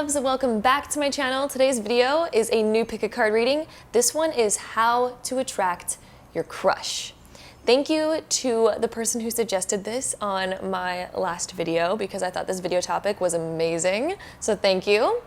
loves, welcome back to my channel. Today's video is a new pick a card reading. This one is how to attract your crush. Thank you to the person who suggested this on my last video because I thought this video topic was amazing. So thank you.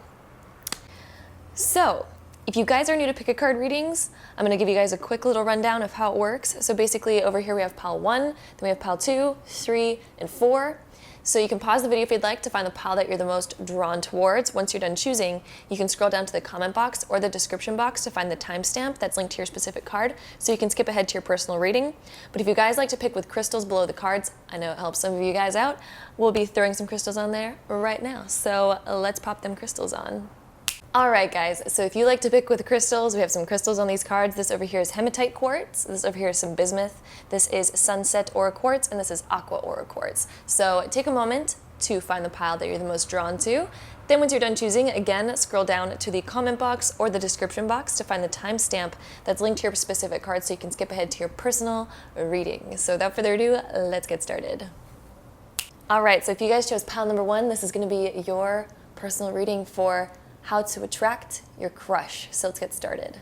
So if you guys are new to pick a card readings, I'm going to give you guys a quick little rundown of how it works. So basically over here we have pile 1, then we have pile 2, 3, and 4. So you can pause the video if you'd like to find the pile that you're the most drawn towards. Once you're done choosing, you can scroll down to the comment box or the description box to find the timestamp that's linked to your specific card, so you can skip ahead to your personal reading. But if you guys like to pick with crystals below the cards, I know it helps some of you guys out, we'll be throwing some crystals on there right now. So let's pop them crystals on. Alright guys, so if you like to pick with crystals, we have some crystals on these cards. This over here is hematite quartz, this over here is some bismuth, this is sunset aura quartz, and this is aqua aura quartz. So take a moment to find the pile that you're the most drawn to. Then once you're done choosing, again, scroll down to the comment box or the description box to find the timestamp that's linked to your specific card so you can skip ahead to your personal reading. So without further ado, let's get started. Alright, so if you guys chose pile number 1, this is going to be your personal reading for how to attract your crush. So let's get started.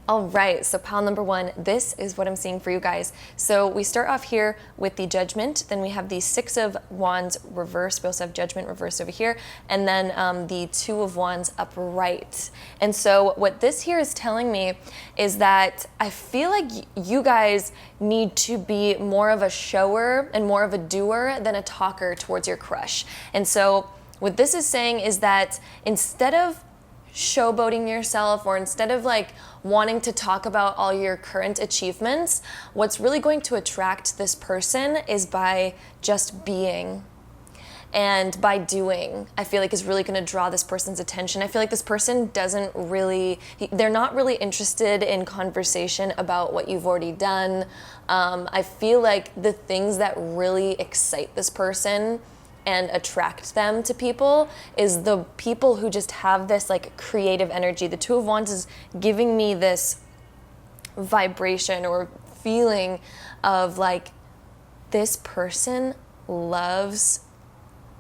All right, so pile number 1, this is what I'm seeing for you guys. So we start off here with the Judgment, then we have the 6 of Wands reversed, we also have Judgment reversed over here, and then the 2 of Wands upright. And so what this here is telling me is that I feel like you guys need to be more of a shower and more of a doer than a talker towards your crush. And so what this is saying is that instead of showboating yourself or instead of like wanting to talk about all your current achievements, what's really going to attract this person is by just being and by doing. I feel like is really going to draw this person's attention. I feel like this person doesn't really, they're not really interested in conversation about what you've already done. I feel like the things that really excite this person and attract them to people is the people who just have this like creative energy. The 2 of Wands is giving me this vibration or feeling of like this person loves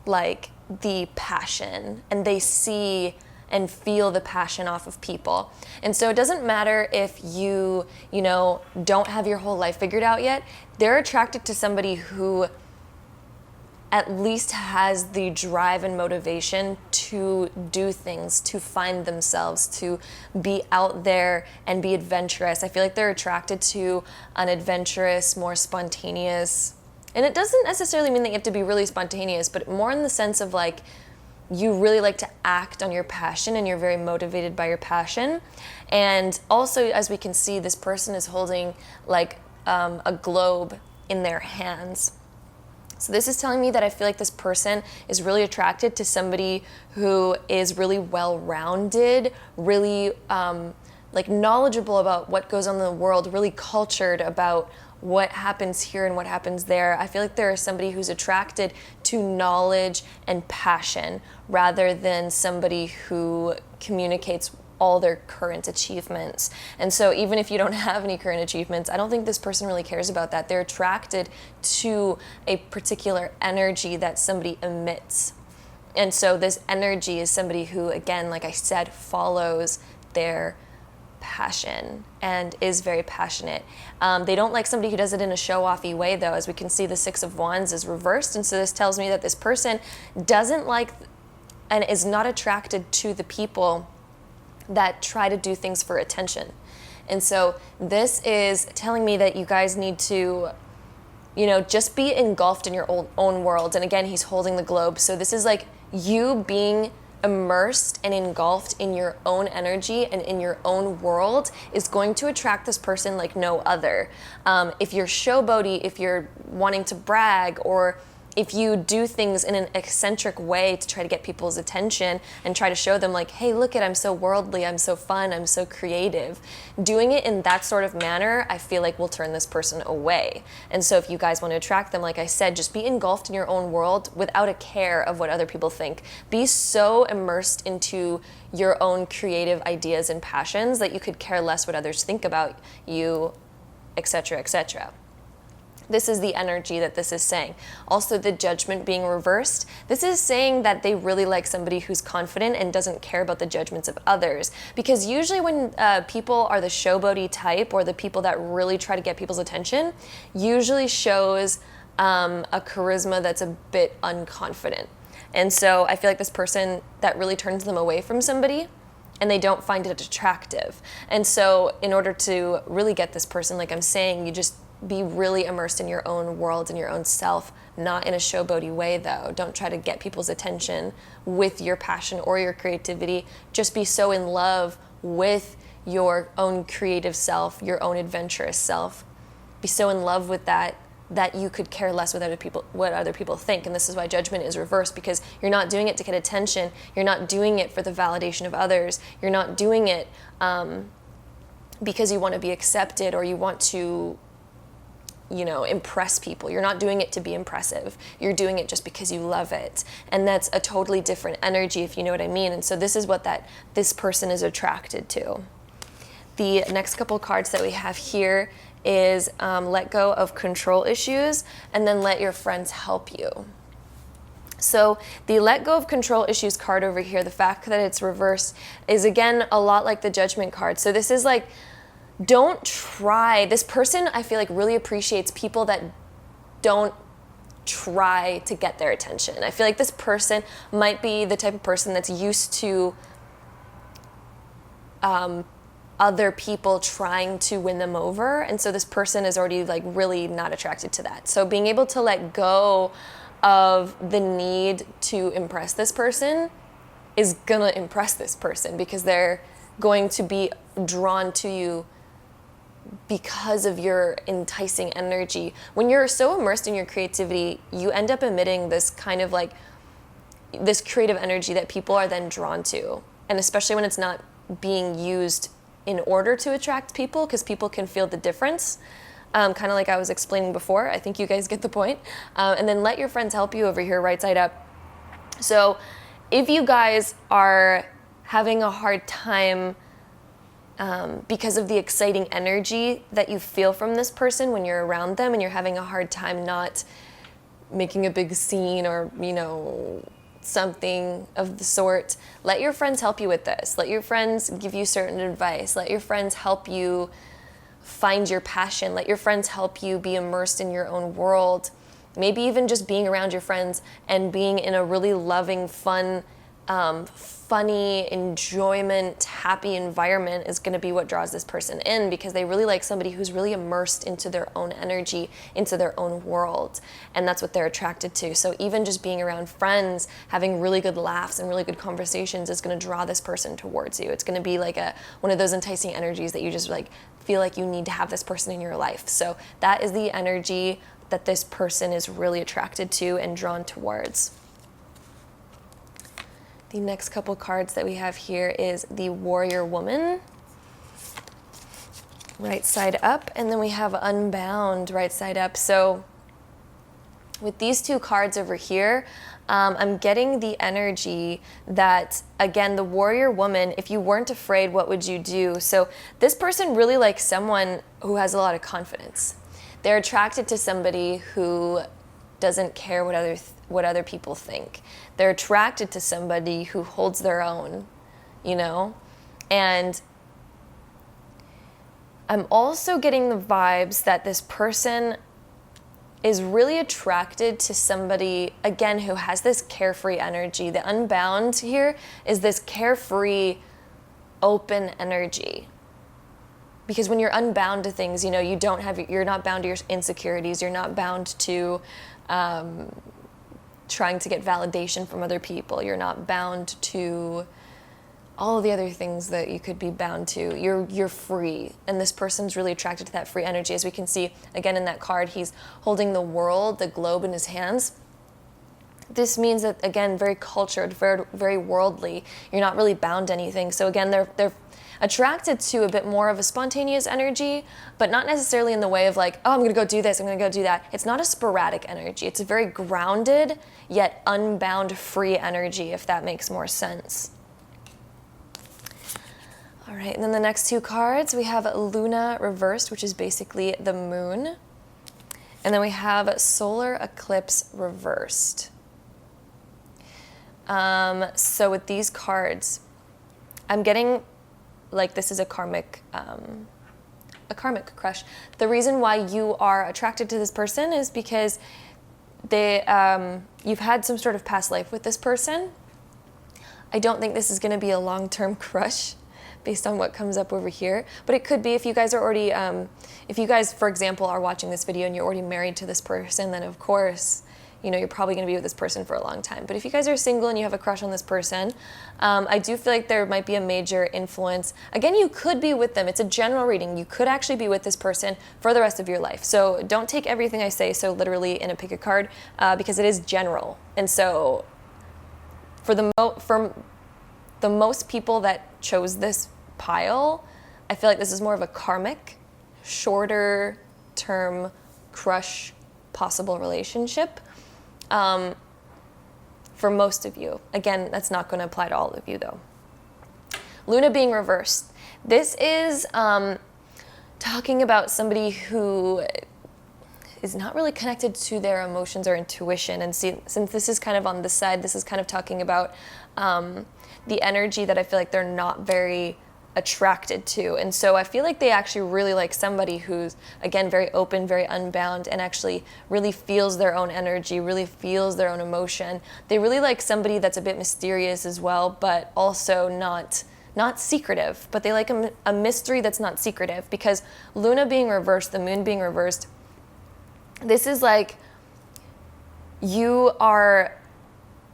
like the passion and they see and feel the passion off of people. And so it doesn't matter if you know, don't have your whole life figured out yet. They're attracted to somebody who at least has the drive and motivation to do things, to find themselves, to be out there and be adventurous. I feel like they're attracted to an adventurous, more spontaneous, and it doesn't necessarily mean that you have to be really spontaneous, but more in the sense of like, you really like to act on your passion and you're very motivated by your passion. And also, as we can see, this person is holding like a globe in their hands. So this is telling me that I feel like this person is really attracted to somebody who is really well-rounded, really like knowledgeable about what goes on in the world, really cultured about what happens here and what happens there. I feel like there is somebody who's attracted to knowledge and passion rather than somebody who communicates all their current achievements. And so even if you don't have any current achievements, I don't think this person really cares about that. They're attracted to a particular energy that somebody emits. And so this energy is somebody who, again, like I said, follows their passion and is very passionate. They don't like somebody who does it in a show-offy way, though. As we can see, the 6 of Wands is reversed, and so this tells me that this person doesn't like and is not attracted to the people that try to do things for attention. And so this is telling me that you guys need to, you know, just be engulfed in your own world. And again, he's holding the globe. So this is like you being immersed and engulfed in your own energy and in your own world is going to attract this person like no other. If you're showboaty, if you're wanting to brag, or if you do things in an eccentric way to try to get people's attention and try to show them like, hey, look at, I'm so worldly, I'm so fun, I'm so creative. Doing it in that sort of manner, I feel like will turn this person away. And so if you guys want to attract them, like I said, just be engulfed in your own world without a care of what other people think. Be so immersed into your own creative ideas and passions that you could care less what others think about you, etc., etc. This is the energy that this is saying. Also, the Judgment being reversed. This is saying that they really like somebody who's confident and doesn't care about the judgments of others. Because usually when people are the showboaty type, or the people that really try to get people's attention, usually shows a charisma that's a bit unconfident. And so I feel like this person, that really turns them away from somebody, and they don't find it attractive. And so in order to really get this person, like I'm saying, you just be really immersed in your own world and your own self, not in a showboaty way though. Don't try to get people's attention with your passion or your creativity. Just be so in love with your own creative self, your own adventurous self. Be so in love with that you could care less what other people think. And this is why Judgment is reversed, because you're not doing it to get attention. You're not doing it for the validation of others. You're not doing it because you want to be accepted, or you want to impress people. You're not doing it to be impressive. You're doing it just because you love it. And that's a totally different energy, if you know what I mean. And so this is what this person is attracted to. The next couple cards that we have here is let go of control issues, and then let your friends help you. So the let go of control issues card over here, the fact that it's reversed, is again a lot like the Judgment card. So this is like, don't try. This person, I feel like, really appreciates people that don't try to get their attention. I feel like this person might be the type of person that's used to other people trying to win them over. And so this person is already like really not attracted to that. So being able to let go of the need to impress this person is gonna impress this person, because they're going to be drawn to you because of your enticing energy. When you're so immersed in your creativity, you end up emitting this kind of like this creative energy that people are then drawn to. And especially when it's not being used in order to attract people, because people can feel the difference. Kind of like I was explaining before. I think you guys get the point. And then let your friends help you over here, right side up. So if you guys are having a hard time because of the exciting energy that you feel from this person when you're around them, and you're having a hard time not making a big scene or, something of the sort, let your friends help you with this. Let your friends give you certain advice. Let your friends help you find your passion. Let your friends help you be immersed in your own world. Maybe even just being around your friends and being in a really loving, fun, funny, enjoyment, happy environment is going to be what draws this person in, because they really like somebody who's really immersed into their own energy, into their own world. And that's what they're attracted to. So even just being around friends, having really good laughs and really good conversations is going to draw this person towards you. It's going to be like one of those enticing energies that you just like feel like you need to have this person in your life. So that is the energy that this person is really attracted to and drawn towards. The next couple cards that we have here is the Warrior Woman, right side up, and then we have Unbound, right side up. So with these two cards over here, I'm getting the energy that, again, the Warrior Woman, if you weren't afraid, what would you do? So this person really likes someone who has a lot of confidence. They're attracted to somebody who doesn't care what other people think. They're attracted to somebody who holds their own, And I'm also getting the vibes that this person is really attracted to somebody, again, who has this carefree energy. The Unbound here is this carefree, open energy. Because when you're unbound to things, you're not bound to your insecurities. You're not bound to trying to get validation from other people. You're not bound to all of the other things that you could be bound to. You're free. And this person's really attracted to that free energy. As we can see, again, in that card, he's holding the world, the globe in his hands. This means that, again, very cultured, very, very worldly. You're not really bound to anything. So again, they're attracted to a bit more of a spontaneous energy, but not necessarily in the way of like, oh, I'm gonna go do this, I'm gonna go do that. It's not a sporadic energy. It's a very grounded, yet unbound, free energy, if that makes more sense. All right, and then the next two cards, we have Luna reversed, which is basically the moon. And then we have solar eclipse reversed. So with these cards, I'm getting like this is a karmic crush. The reason why you are attracted to this person is because you've had some sort of past life with this person. I don't think this is going to be a long-term crush based on what comes up over here, but it could be if you guys are already, if you guys, for example, are watching this video and you're already married to this person, then of course, you know, you're probably going to be with this person for a long time. But if you guys are single and you have a crush on this person, I do feel like there might be a major influence. Again, you could be with them. It's a general reading. You could actually be with this person for the rest of your life. So don't take everything I say so literally in a pick a card, because it is general. And so for the most people that chose this pile, I feel like this is more of a karmic, shorter term crush possible relationship. For most of you. Again, that's not going to apply to all of you though. Luna being reversed. This is talking about somebody who is not really connected to their emotions or intuition. And see, since this is kind of on this side, this is kind of talking about the energy that I feel like they're not very attracted to. And so I feel like they actually really like somebody who's, again, very open, very unbound, and actually really feels their own energy, really feels their own emotion. They really like somebody that's a bit mysterious as well, but also not secretive, but they like a mystery that's not secretive, because Luna being reversed, the moon being reversed, this is like you are,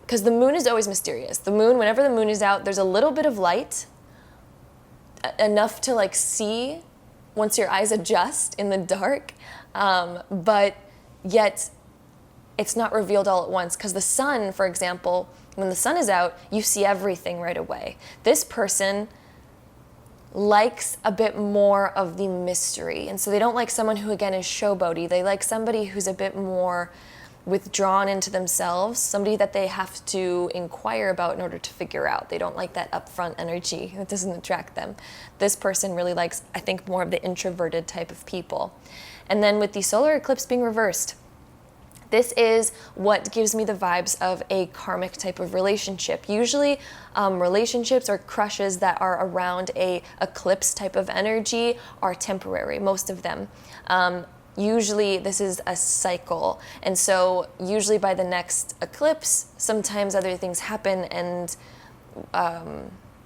because the moon is always mysterious. The moon, whenever the moon is out, there's a little bit of light, enough to like see once your eyes adjust in the dark, but yet it's not revealed all at once, because the sun, for example, when the sun is out, you see everything right away. This person likes a bit more of the mystery, and so they don't like someone who, again, is showboaty. They like somebody who's a bit more withdrawn into themselves, somebody that they have to inquire about in order to figure out. They don't like that upfront energy. That doesn't attract them. This person really likes, I think, more of the introverted type of people. And then with the solar eclipse being reversed, this is what gives me the vibes of a karmic type of relationship. Usually relationships or crushes that are around a eclipse type of energy are temporary, most of them. Usually this is a cycle, and so usually by the next eclipse, sometimes other things happen, and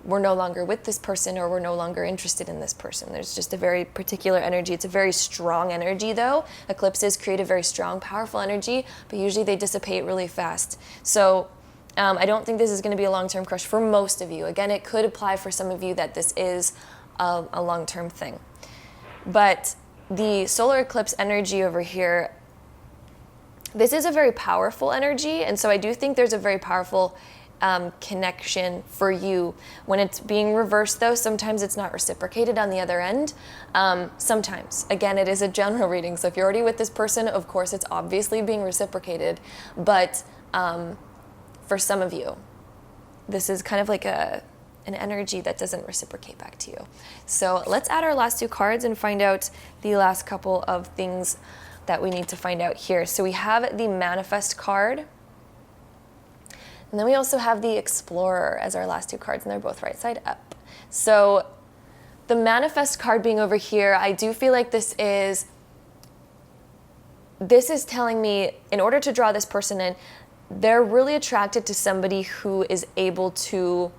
we're no longer with this person, or we're no longer interested in this person. There's just a very particular energy. It's a very strong energy though. Eclipses create a very strong, powerful energy, but usually they dissipate really fast. So I don't think this is going to be a long-term crush for most of you. Again, it could apply for some of you that this is a long-term thing. But the solar eclipse energy over here, this is a very powerful energy, and so I do think there's a very powerful connection for you. When it's being reversed though, sometimes it's not reciprocated on the other end. Sometimes, again, it is a general reading, so if you're already with this person, of course it's obviously being reciprocated, but for some of you, this is kind of like an energy that doesn't reciprocate back to you. So let's add our last two cards and find out the last couple of things that we need to find out here. So we have the Manifest card, and then we also have the Explorer as our last two cards, and they're both right side up. So the Manifest card being over here, I do feel like this is telling me, in order to draw this person in, they're really attracted to somebody who is able to,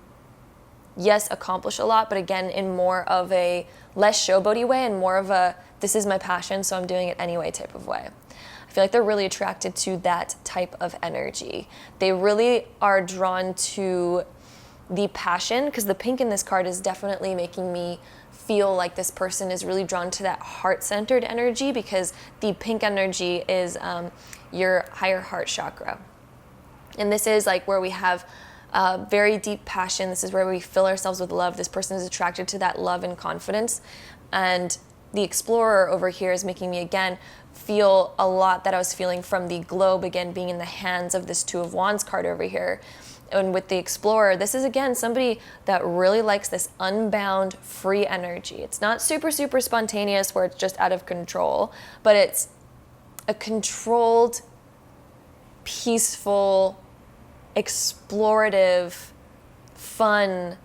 yes, accomplish a lot, but again, in more of a less showboaty way and more of a, this is my passion, so I'm doing it anyway type of way. I feel like they're really attracted to that type of energy. They really are drawn to the passion, because the pink in this card is definitely making me feel like this person is really drawn to that heart-centered energy, because the pink energy is your higher heart chakra. And this is like where we have very deep passion. This is where we fill ourselves with love. This person is attracted to that love and confidence. And the Explorer over here is making me, again, feel a lot that I was feeling from the globe, again, being in the hands of this Two of Wands card over here. And with the Explorer, this is, again, somebody that really likes this unbound, free energy. It's not super, super spontaneous where it's just out of control, but it's a controlled, peaceful, explorative, fun,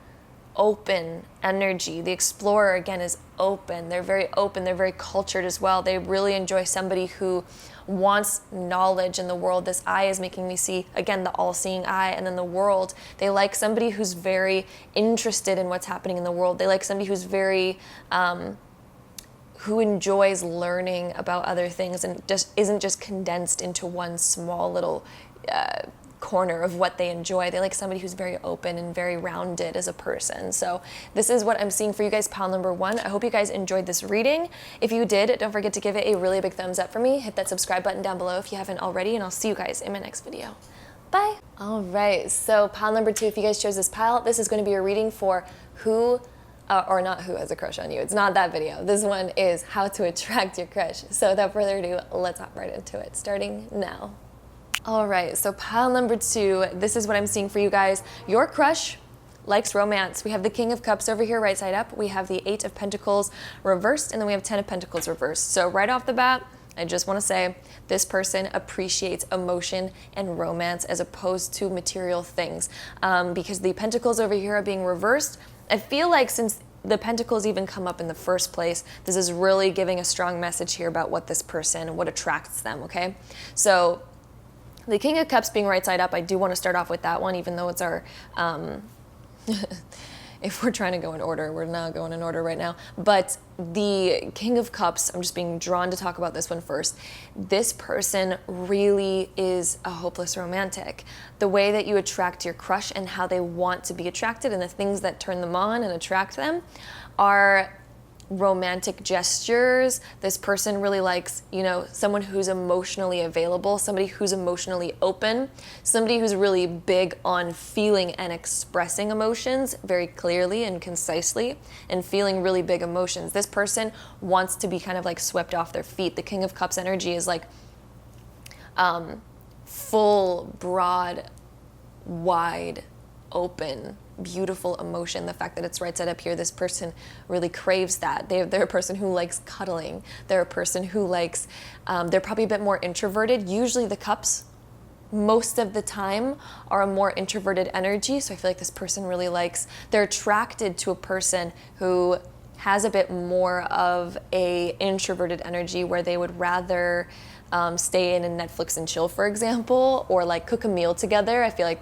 open energy. The explorer, again, is open. They're very open. They're very cultured as well. They really enjoy somebody who wants knowledge in the world. This eye is making me see, again, the all-seeing eye, and then the world. They like somebody who's very interested in what's happening in the world. They like somebody who's very, who enjoys learning about other things and just isn't just condensed into one small little corner of what they enjoy. They like somebody who's very open and very rounded as a person. So this is what I'm seeing for you guys, pile number 1. I hope you guys enjoyed this reading. If you did, don't forget to give it a really big thumbs up for me. Hit that subscribe button down below if you haven't already, and I'll see you guys in my next video. Bye. All right, so pile number 2, if you guys chose this pile, this is going to be a reading for who or not who has a crush on you. It's not that video. This one is how to attract your crush. So without further ado, let's hop right into it, starting now. All right, so pile number 2, this is what I'm seeing for you guys. Your crush likes romance. We have the King of Cups over here, right side up. We have the 8 of Pentacles reversed, and then we have 10 of Pentacles reversed. So right off the bat, I just want to say this person appreciates emotion and romance as opposed to material things. Because the Pentacles over here are being reversed, I feel like since the Pentacles even come up in the first place, this is really giving a strong message here about what this person, what attracts them, okay? So the King of Cups being right side up, I do want to start off with that one, even though it's our, if we're trying to go in order, we're not going in order right now. But the King of Cups, I'm just being drawn to talk about this one first. This person really is a hopeless romantic. The way that you attract your crush and how they want to be attracted and the things that turn them on and attract them are romantic gestures. This person really likes, you know, someone who's emotionally available, somebody who's emotionally open, somebody who's really big on feeling and expressing emotions very clearly and concisely and feeling really big emotions. This person wants to be kind of like swept off their feet. The King of Cups energy is like full, broad, wide, open, beautiful emotion. The fact that it's right side up here, this person really craves that. They're a person who likes cuddling. They're a person who likes, they're probably a bit more introverted. Usually the cups, most of the time, are a more introverted energy. So I feel like this person really likes, they're attracted to a person who has a bit more of a introverted energy where they would rather stay in and Netflix and chill, for example, or like cook a meal together. I feel like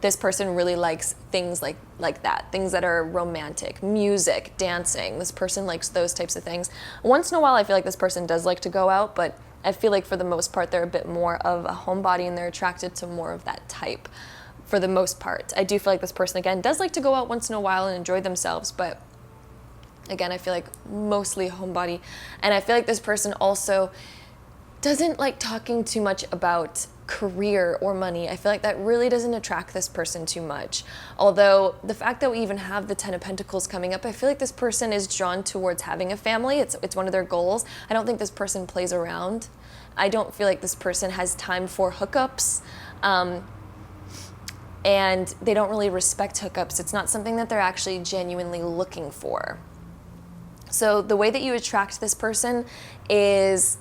this person really likes things like that, things that are romantic, music, dancing. This person likes those types of things. Once in a while, I feel like this person does like to go out, but I feel like for the most part, they're a bit more of a homebody and they're attracted to more of that type for the most part. I do feel like this person, again, does like to go out once in a while and enjoy themselves, but again, I feel like mostly homebody. And I feel like this person also doesn't like talking too much about career or money. I feel like that really doesn't attract this person too much. Although the fact that we even have the 10 of Pentacles coming up, I feel like this person is drawn towards having a family. It's one of their goals. I don't think this person plays around. I don't feel like this person has time for hookups. And they don't really respect hookups. It's not something that they're actually genuinely looking for. So the way that you attract this person is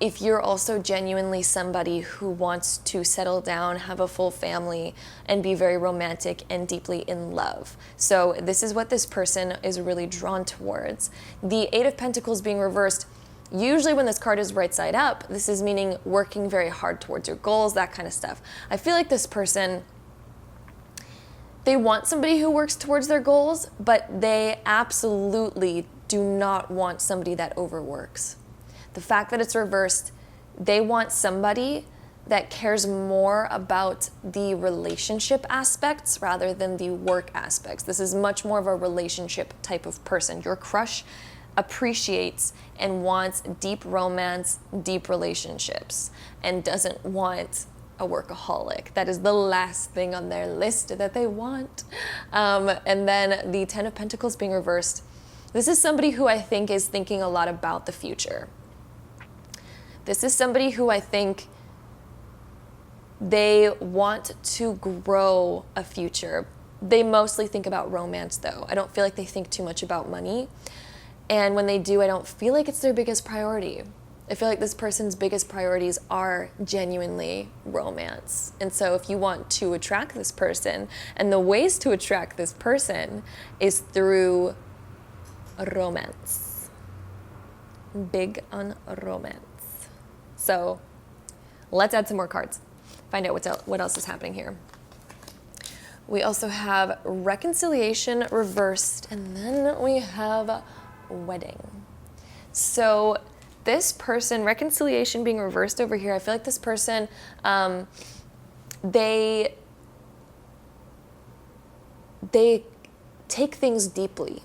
if you're also genuinely somebody who wants to settle down, have a full family, and be very romantic and deeply in love. So this is what this person is really drawn towards. The 8 of Pentacles being reversed, usually when this card is right side up, this is meaning working very hard towards your goals, that kind of stuff. I feel like this person, they want somebody who works towards their goals, but they absolutely do not want somebody that overworks. The fact that it's reversed, they want somebody that cares more about the relationship aspects rather than the work aspects. This is much more of a relationship type of person. Your crush appreciates and wants deep romance, deep relationships, and doesn't want a workaholic. That is the last thing on their list that they want. And then the 10 of Pentacles being reversed, this is somebody who I think is thinking a lot about the future. This is somebody who I think they want to grow a future. They mostly think about romance though. I don't feel like they think too much about money. And when they do, I don't feel like it's their biggest priority. I feel like this person's biggest priorities are genuinely romance. And so if you want to attract this person, and the ways to attract this person is through romance. Big on romance. So let's add some more cards. Find out what else is happening here. We also have reconciliation reversed, and then we have wedding. So this person, reconciliation being reversed over here, I feel like this person, they take things deeply.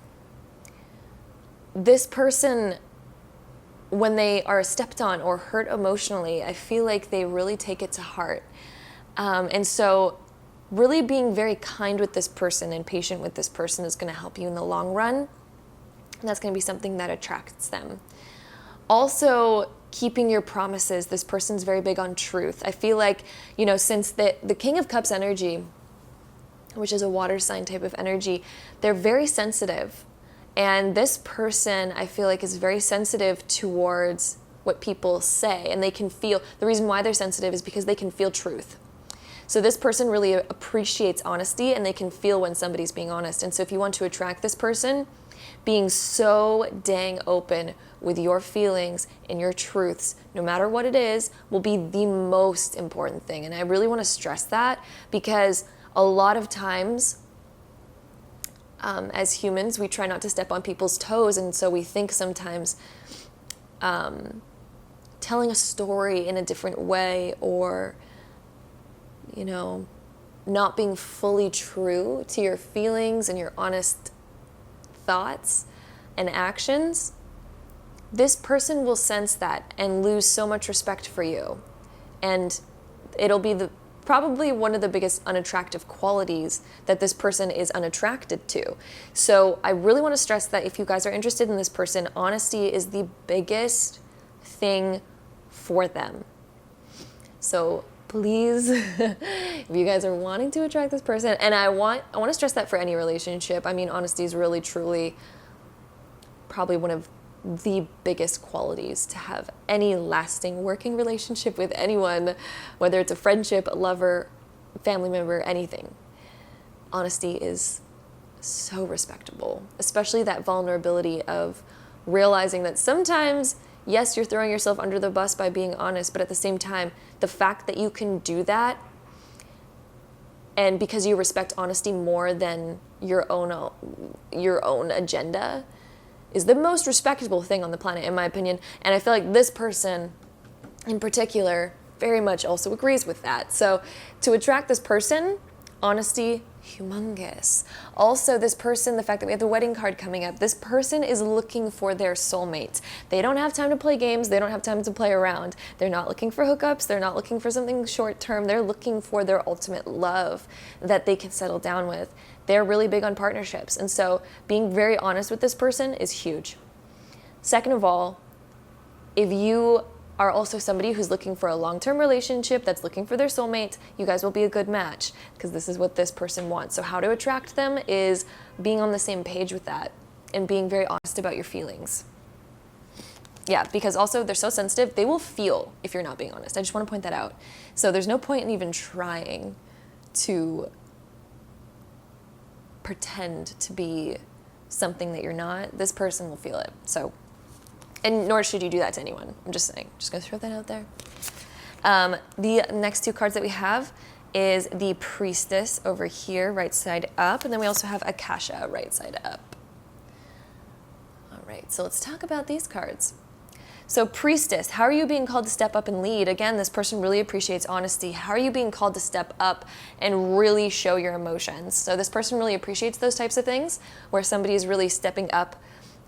This person, when they are stepped on or hurt emotionally, I feel like they really take it to heart. And so really being very kind with this person and patient with this person is going to help you in the long run. And that's going to be something that attracts them. Also, keeping your promises. This person's very big on truth. I feel like, since the King of Cups energy, which is a water sign type of energy, they're very sensitive. And this person, I feel like, is very sensitive towards what people say. And they can feel, the reason why they're sensitive is because they can feel truth. So this person really appreciates honesty, and they can feel when somebody's being honest. And so if you want to attract this person, being so dang open with your feelings and your truths, no matter what it is, will be the most important thing. And I really want to stress that, because a lot of times, as humans, we try not to step on people's toes. And so we think sometimes telling a story in a different way, or not being fully true to your feelings and your honest thoughts and actions, this person will sense that and lose so much respect for you. And it'll be probably one of the biggest unattractive qualities that this person is unattracted to. So I really want to stress that if you guys are interested in this person, honesty is the biggest thing for them. So please, if you guys are wanting to attract this person, and I want to stress that for any relationship, I mean, honesty is really, truly probably one of the biggest qualities to have any lasting working relationship with anyone, whether it's a friendship, a lover, family member, anything. Honesty is so respectable, especially that vulnerability of realizing that sometimes, yes, you're throwing yourself under the bus by being honest, but at the same time, the fact that you can do that, and because you respect honesty more than your own agenda, is the most respectable thing on the planet, in my opinion. And I feel like this person in particular very much also agrees with that. So to attract this person, honesty, humongous. Also, this person, the fact that we have the wedding card coming up, this person is looking for their soulmate. They don't have time to play games. They don't have time to play around. They're not looking for hookups. They're not looking for something short term. They're looking for their ultimate love that they can settle down with. They're really big on partnerships. And so being very honest with this person is huge. Second of all, if you are also somebody who's looking for a long-term relationship, that's looking for their soulmate, you guys will be a good match, because this is what this person wants. So how to attract them is being on the same page with that and being very honest about your feelings. Yeah, because also they're so sensitive, they will feel if you're not being honest. I just want to point that out. So there's no point in even trying to pretend to be something that you're not. This person will feel it. So, and nor should you do that to anyone. I'm just saying. Just gonna throw that out there. The next two cards that we have is the Priestess over here, right side up, and then we also have Akasha, right side up. All right, so let's talk about these cards. So Priestess, how are you being called to step up and lead? Again, this person really appreciates honesty. How are you being called to step up and really show your emotions? So this person really appreciates those types of things, where somebody is really stepping up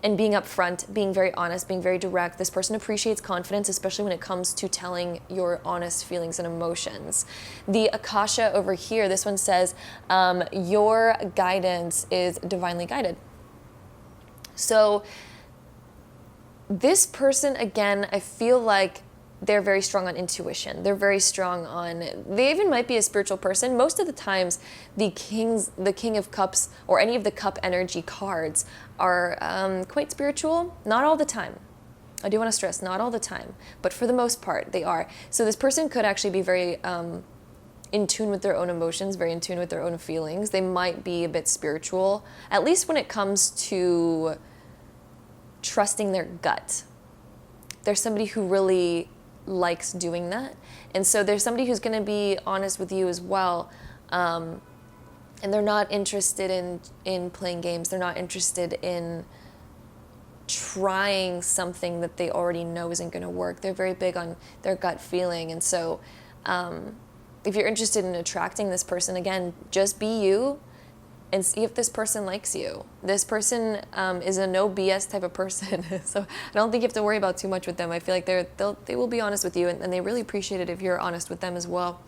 and being upfront, being very honest, being very direct. This person appreciates confidence, especially when it comes to telling your honest feelings and emotions. The Akasha over here, this one says, your guidance is divinely guided. So this person, again, I feel like they're very strong on intuition. They're very strong on, they even might be a spiritual person. Most of the times, the King of Cups or any of the cup energy cards are quite spiritual. Not all the time. I do want to stress, not all the time, but for the most part, they are. So this person could actually be very in tune with their own emotions, very in tune with their own feelings. They might be a bit spiritual, at least when it comes to trusting their gut. There's somebody who really likes doing that. And so there's somebody who's going to be honest with you as well. And they're not interested in playing games. They're not interested in trying something that they already know isn't going to work. They're very big on their gut feeling. And so if you're interested in attracting this person, again, just be you and see if this person likes you. This person is a no BS type of person. So I don't think you have to worry about too much with them. I feel like they will be honest with you, and they really appreciate it if you're honest with them as well.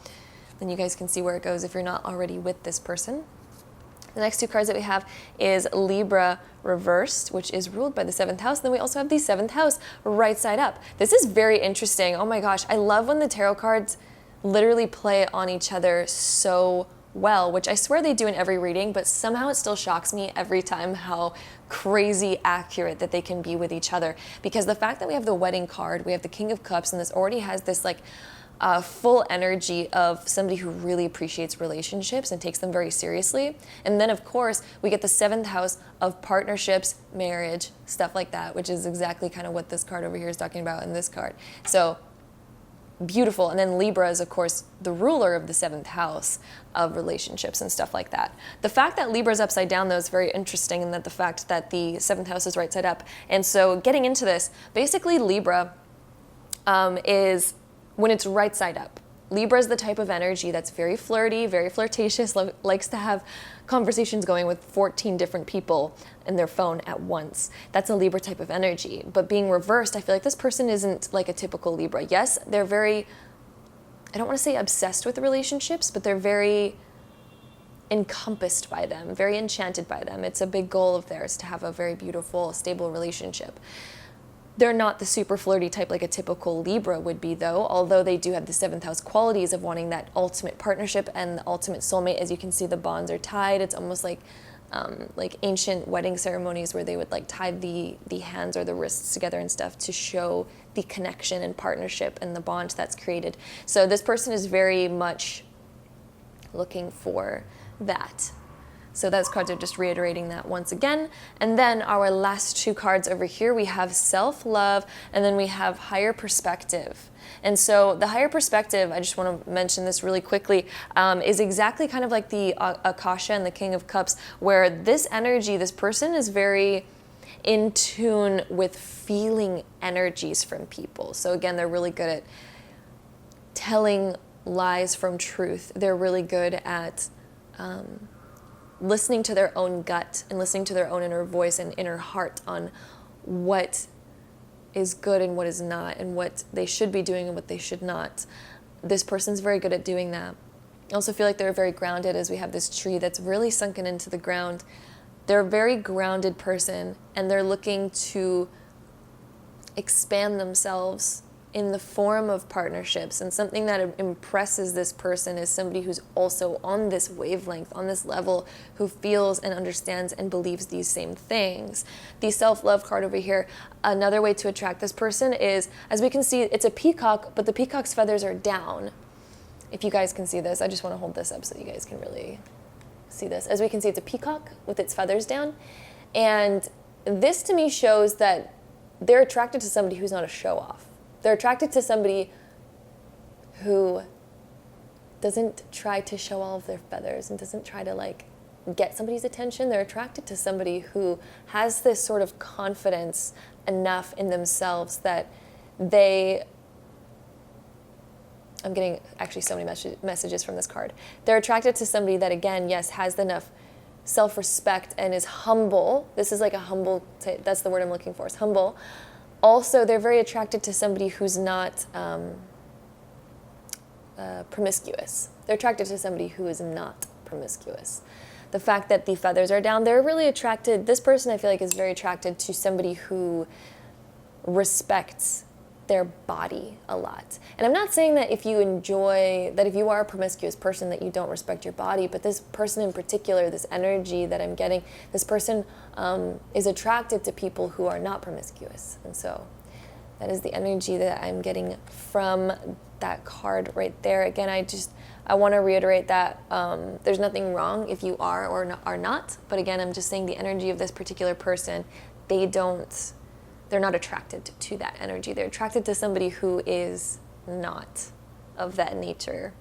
Then you guys can see where it goes if you're not already with this person. The next two cards that we have is Libra reversed, which is ruled by the 7th house. Then we also have the 7th house right side up. This is very interesting. Oh my gosh, I love when the tarot cards literally play on each other so well, which I swear they do in every reading, but somehow it still shocks me every time how crazy accurate that they can be with each other. Because the fact that we have the wedding card, we have the King of Cups, and this already has this like full energy of somebody who really appreciates relationships and takes them very seriously. And then of course we get the 7th house of partnerships, marriage, stuff like that, which is exactly kind of what this card over here is talking about in this card. So beautiful. And then Libra is of course the ruler of the 7th house of relationships and stuff like that. The fact that Libra is upside down though is very interesting, and that the fact that the 7th house is right side up. And so getting into this, basically Libra is when it's right side up. Libra is the type of energy that's very flirty, very flirtatious, likes to have conversations going with 14 different people in their phone at once. That's a Libra type of energy. But being reversed, I feel like this person isn't like a typical Libra. Yes, they're very, I don't want to say obsessed with relationships, but they're very encompassed by them, very enchanted by them. It's a big goal of theirs to have a very beautiful, stable relationship. They're not the super flirty type like a typical Libra would be though, although they do have the 7th house qualities of wanting that ultimate partnership and the ultimate soulmate. As you can see, the bonds are tied. It's almost like ancient wedding ceremonies where they would like tie the hands or the wrists together and stuff to show the connection and partnership and the bond that's created. So this person is very much looking for that. So those cards are just reiterating that once again. And then our last two cards over here, we have self-love, and then we have higher perspective. And so the higher perspective, I just want to mention this really quickly, is exactly kind of like the Akasha and the King of Cups, where this energy, this person is very in tune with feeling energies from people. So again, they're really good at telling lies from truth. They're really good at listening to their own gut and listening to their own inner voice and inner heart on what is good and what is not, and what they should be doing and what they should not. This person's very good at doing that. I also feel like they're very grounded, as we have this tree that's really sunken into the ground. They're a very grounded person, and they're looking to expand themselves in the form of partnerships. And something that impresses this person is somebody who's also on this wavelength, on this level, who feels and understands and believes these same things. The self-love card over here, another way to attract this person is, as we can see, it's a peacock, but the peacock's feathers are down. If you guys can see this, I just want to hold this up so you guys can really see this. As we can see, it's a peacock with its feathers down. And this to me shows that they're attracted to somebody who's not a show-off. They're attracted to somebody who doesn't try to show all of their feathers and doesn't try to like get somebody's attention. They're attracted to somebody who has this sort of confidence enough in themselves that they, I'm getting actually so many messages from this card. They're attracted to somebody that, again, yes, has enough self-respect and is humble. This is like a humble, that's the word I'm looking for, is humble. Also, they're very attracted to somebody who's not promiscuous. They're attracted to somebody who is not promiscuous. The fact that the feathers are down, they're really attracted, this person I feel like is very attracted to somebody who respects their body a lot. And I'm not saying that if you are a promiscuous person that you don't respect your body, but this person in particular, this energy that I'm getting, this person is attracted to people who are not promiscuous. And so That is the energy that I'm getting from that card right there. Again, I want to reiterate that there's nothing wrong if you are or are not. But again, I'm just saying the energy of this particular person, they're not attracted to that energy. They're attracted to somebody who is not of that nature.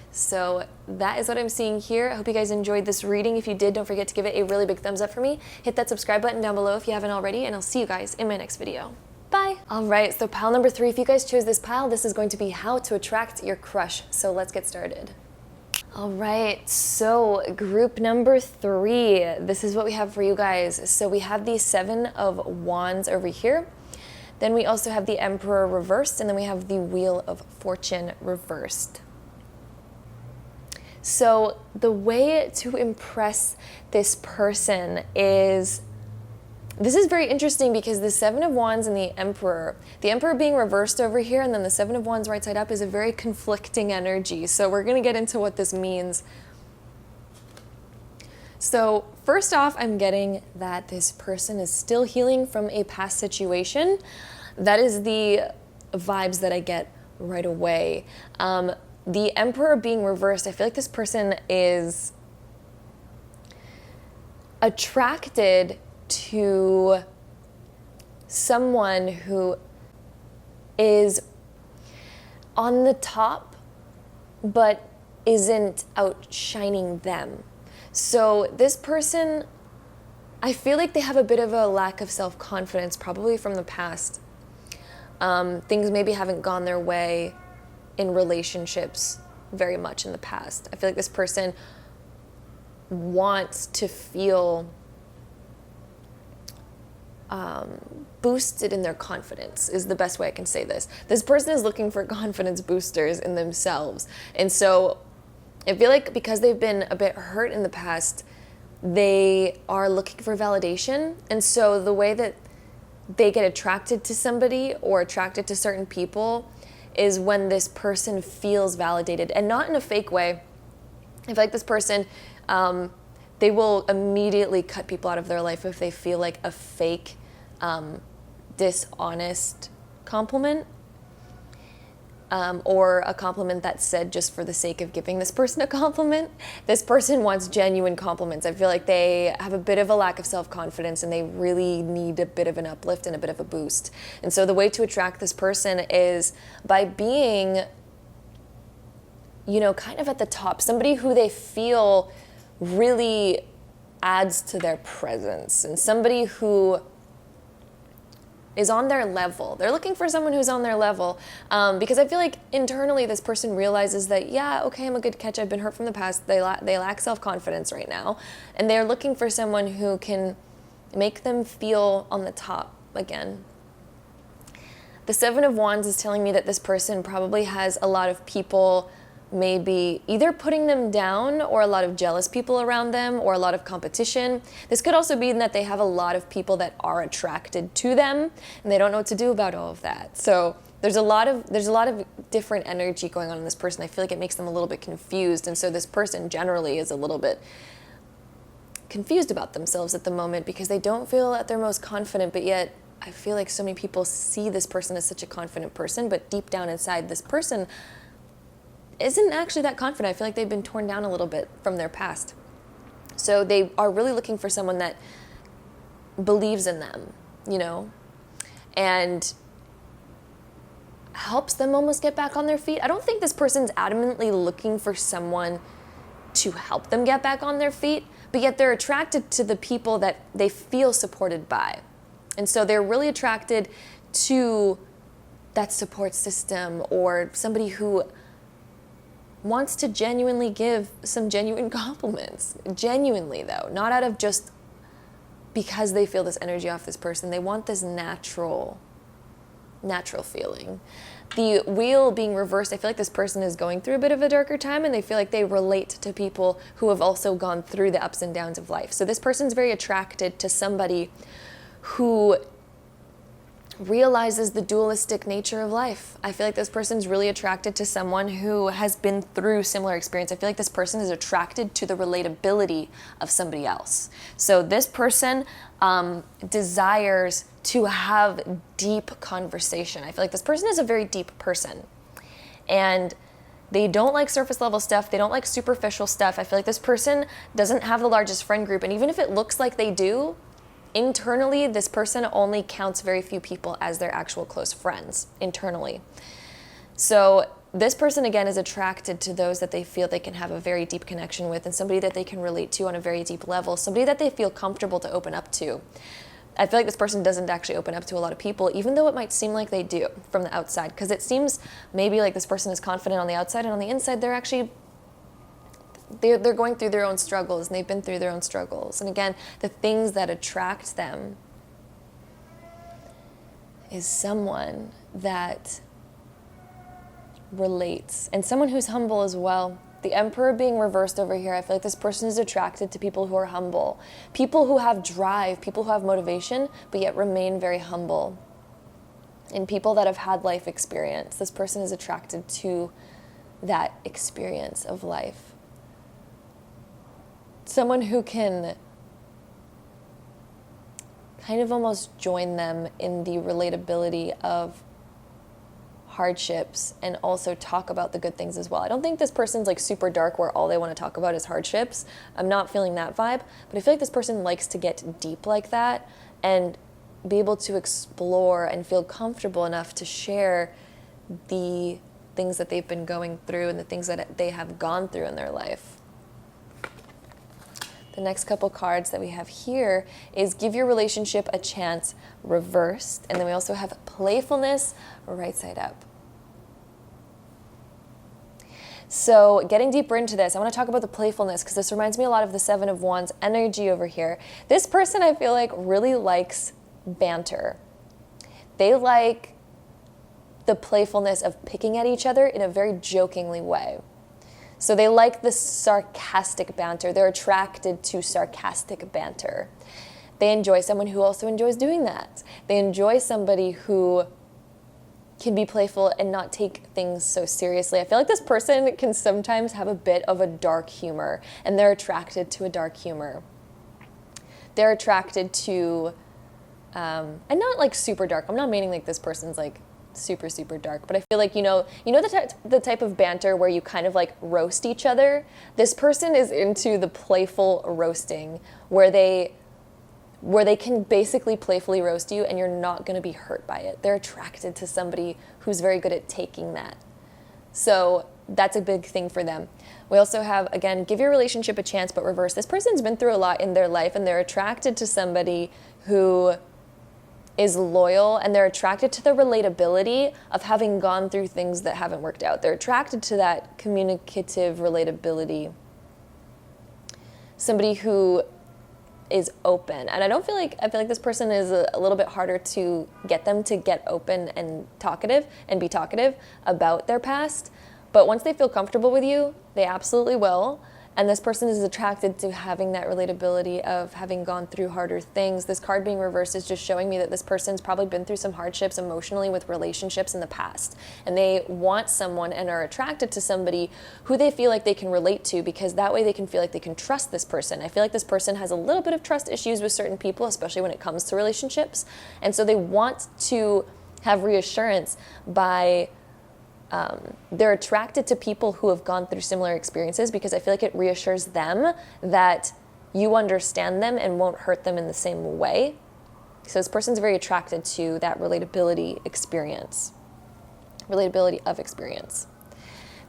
So that is what I'm seeing here. I hope you guys enjoyed this reading. If you did, don't forget to give it a really big thumbs up for me. Hit that subscribe button down below if you haven't already, and I'll see you guys in my next video. Bye. All right, so pile number 3, if you guys chose this pile, this is going to be how to attract your crush. So let's get started. All right, so group number 3, this is what we have for you guys. So we have the 7 of Wands over here. Then we also have the Emperor reversed, and then we have the Wheel of Fortune reversed. So the way to impress this person is, this is very interesting because the 7 of Wands and the Emperor being reversed over here, and then the 7 of Wands right side up is a very conflicting energy. So we're going to get into what this means. So first off, I'm getting that this person is still healing from a past situation. That is the vibes that I get right away. The Emperor being reversed, I feel like this person is attracted to someone who is on the top but isn't outshining them. So this person, I feel like they have a bit of a lack of self-confidence, probably from the past. Things maybe haven't gone their way in relationships very much in the past. I feel like this person wants to feel boosted in their confidence, is the best way I can say this. This person is looking for confidence boosters in themselves. And so I feel like because they've been a bit hurt in the past, they are looking for validation. And so the way that they get attracted to somebody or attracted to certain people is when this person feels validated, and not in a fake way. I feel like this person, they will immediately cut people out of their life if they feel like a fake, dishonest compliment, or a compliment that's said just for the sake of giving this person a compliment. This person wants genuine compliments. I feel like they have a bit of a lack of self-confidence, and they really need a bit of an uplift and a bit of a boost. And so the way to attract this person is by being, kind of at the top, somebody who they feel really adds to their presence, and somebody who is on their level. They're looking for someone who's on their level, because I feel like internally this person realizes that, yeah, okay, I'm a good catch. I've been hurt from the past. They lack self-confidence right now, and they're looking for someone who can make them feel on the top again. The 7 of Wands is telling me that this person probably has a lot of people maybe either putting them down, or a lot of jealous people around them, or a lot of competition. This could also be that they have a lot of people that are attracted to them, and they don't know what to do about all of that. So there's a lot of different energy going on in this person. I feel like it makes them a little bit confused, and so this person generally is a little bit confused about themselves at the moment because they don't feel at their most confident, but yet I feel like so many people see this person as such a confident person, but deep down inside, this person isn't actually that confident. I feel like they've been torn down a little bit from their past. So they are really looking for someone that believes in them, and helps them almost get back on their feet. I don't think this person's adamantly looking for someone to help them get back on their feet, but yet they're attracted to the people that they feel supported by. And so they're really attracted to that support system, or somebody who wants to genuinely give some genuine compliments. Genuinely, though, not out of just because they feel this energy off this person. They want this natural feeling. The wheel being reversed, I feel like this person is going through a bit of a darker time, and they feel like they relate to people who have also gone through the ups and downs of life. So this person's very attracted to somebody who realizes the dualistic nature of life. I feel like this person's really attracted to someone who has been through similar experience. I feel like this person is attracted to the relatability of somebody else. So this person desires to have deep conversation. I feel like this person is a very deep person. And they don't like surface level stuff. They don't like superficial stuff. I feel like this person doesn't have the largest friend group. And even if it looks like they do, internally, this person only counts very few people as their actual close friends internally. So this person, again, is attracted to those that they feel they can have a very deep connection with and somebody that they can relate to on a very deep level, somebody that they feel comfortable to open up to. I feel like this person doesn't actually open up to a lot of people, even though it might seem like they do from the outside, because it seems maybe like this person is confident on the outside, and on the inside, they're actually they're going through their own struggles, and they've been through their own struggles. And again, the things that attract them is someone that relates, and someone who's humble as well. The Emperor being reversed over here, I feel like this person is attracted to people who are humble, people who have drive, people who have motivation, but yet remain very humble, and people that have had life experience. This person is attracted to that experience of life. Someone who can kind of almost join them in the relatability of hardships and also talk about the good things as well. I don't think this person's like super dark where all they want to talk about is hardships. I'm not feeling that vibe, but I feel like this person likes to get deep like that and be able to explore and feel comfortable enough to share the things that they've been going through and the things that they have gone through in their life. The next couple cards that we have here is Give Your Relationship a Chance reversed. And then we also have Playfulness right side up. So getting deeper into this, I want to talk about the playfulness because this reminds me a lot of the Seven of Wands energy over here. This person, I feel like, really likes banter. They like the playfulness of picking at each other in a very jokingly way. So they like the sarcastic banter. They're attracted to sarcastic banter. They enjoy someone who also enjoys doing that. They enjoy somebody who can be playful and not take things so seriously. I feel like this person can sometimes have a bit of a dark humor, and they're attracted to a dark humor. They're attracted to, and not like super dark. I'm not meaning like this person's like super, super dark, but I feel like, you know the type of banter where you kind of like roast each other? This person is into the playful roasting where they can basically playfully roast you and you're not going to be hurt by it. They're attracted to somebody who's very good at taking that. So that's a big thing for them. We also have, again, Give Your Relationship a Chance, but reverse. This person's been through a lot in their life and they're attracted to somebody who is loyal, and they're attracted to the relatability of having gone through things that haven't worked out. They're attracted to that communicative relatability. Somebody who is open. And I feel like this person is a little bit harder to get them to get open and talkative and be talkative about their past. But once they feel comfortable with you, they absolutely will. And this person is attracted to having that relatability of having gone through harder things. This card being reversed is just showing me that this person's probably been through some hardships emotionally with relationships in the past. And they want someone and are attracted to somebody who they feel like they can relate to, because that way they can feel like they can trust this person. I feel like this person has a little bit of trust issues with certain people, especially when it comes to relationships. And so they want to have reassurance by they're attracted to people who have gone through similar experiences, because I feel like it reassures them that you understand them and won't hurt them in the same way. So this person's very attracted to that relatability of experience.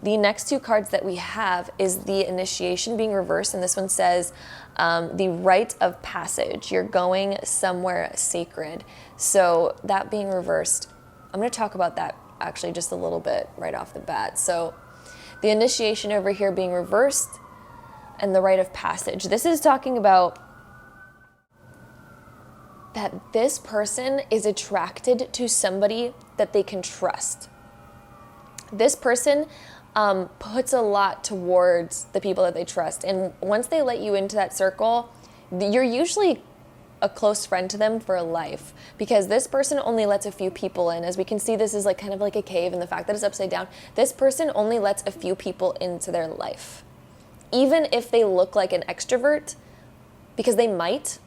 The next two cards that we have is the Initiation being reversed, and this one says the rite of passage. You're going somewhere sacred. So that being reversed, I'm going to talk about that actually just a little bit right off the bat. So the Initiation over here being reversed and the rite of passage. This is talking about that this person is attracted to somebody that they can trust. This person puts a lot towards the people that they trust. And once they let you into that circle, you're usually a close friend to them for life, because this person only lets a few people in. As we can see, this is like kind of like a cave, and the fact that it's upside down, this person only lets a few people into their life. Even if they look like an extrovert, because they might.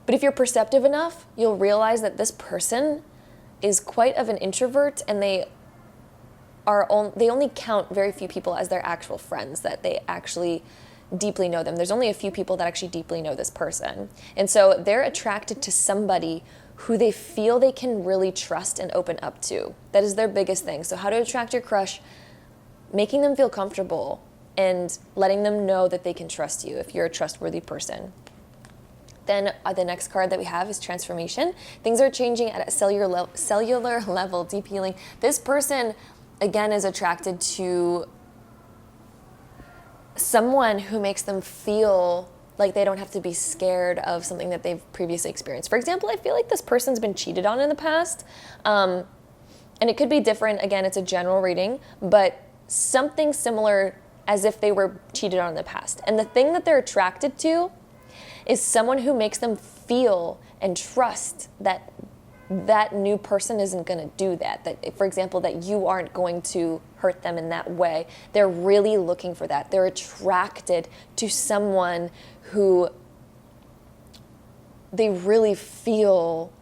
But if you're perceptive enough, you'll realize that this person is quite of an introvert, and they only count very few people as their actual friends, that they actually deeply know them. There's only a few people that actually deeply know this person. And so they're attracted to somebody who they feel they can really trust and open up to. That is their biggest thing. So how to attract your crush? Making them feel comfortable and letting them know that they can trust you if you're a trustworthy person. Then the next card that we have is transformation. Things are changing at a cellular level, deep healing. This person, again, is attracted to someone who makes them feel like they don't have to be scared of something that they've previously experienced. For example, I feel like this person's been cheated on in the past. And it could be different. Again, it's a general reading, but something similar as if they were cheated on in the past. And the thing that they're attracted to is someone who makes them feel and trust that that new person isn't going to do that. That, for example, that you aren't going to hurt them in that way. They're really looking for that. They're attracted to someone who they really feel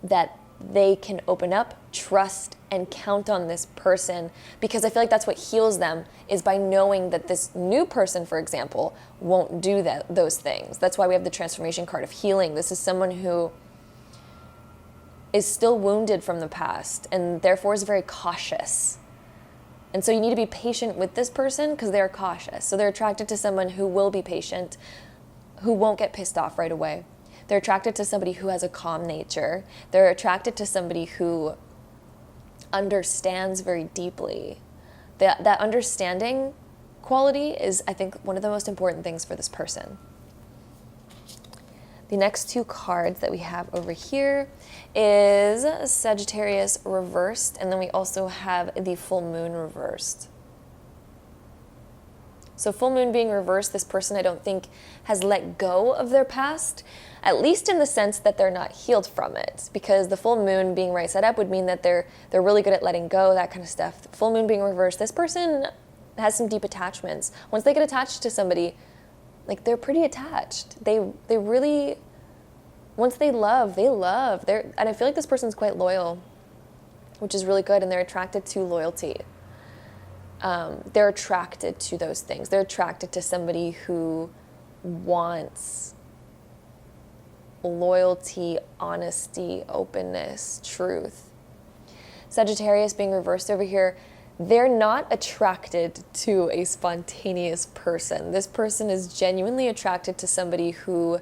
that they can open up, trust, and count on this person, because I feel like that's what heals them, is by knowing that this new person, for example, won't do those things. That's why we have the transformation card of healing. This is someone who is still wounded from the past and therefore is very cautious. And so you need to be patient with this person because they're cautious. So they're attracted to someone who will be patient, who won't get pissed off right away. They're attracted to somebody who has a calm nature. They're attracted to somebody who understands very deeply. That understanding quality is, I think, one of the most important things for this person. The next two cards that we have over here is Sagittarius reversed, and then we also have the full moon reversed. So full moon being reversed, this person I don't think has let go of their past, at least in the sense that they're not healed from it, because the full moon being right side up would mean that they're really good at letting go, that kind of stuff. The full moon being reversed, this person has some deep attachments. Once they get attached to somebody, like, they're pretty attached. They really, once they love. And I feel like this person's quite loyal, which is really good, and they're attracted to loyalty. They're attracted to those things. They're attracted to somebody who wants loyalty, honesty, openness, truth. Sagittarius being reversed over here, they're not attracted to a spontaneous person. This person is genuinely attracted to somebody who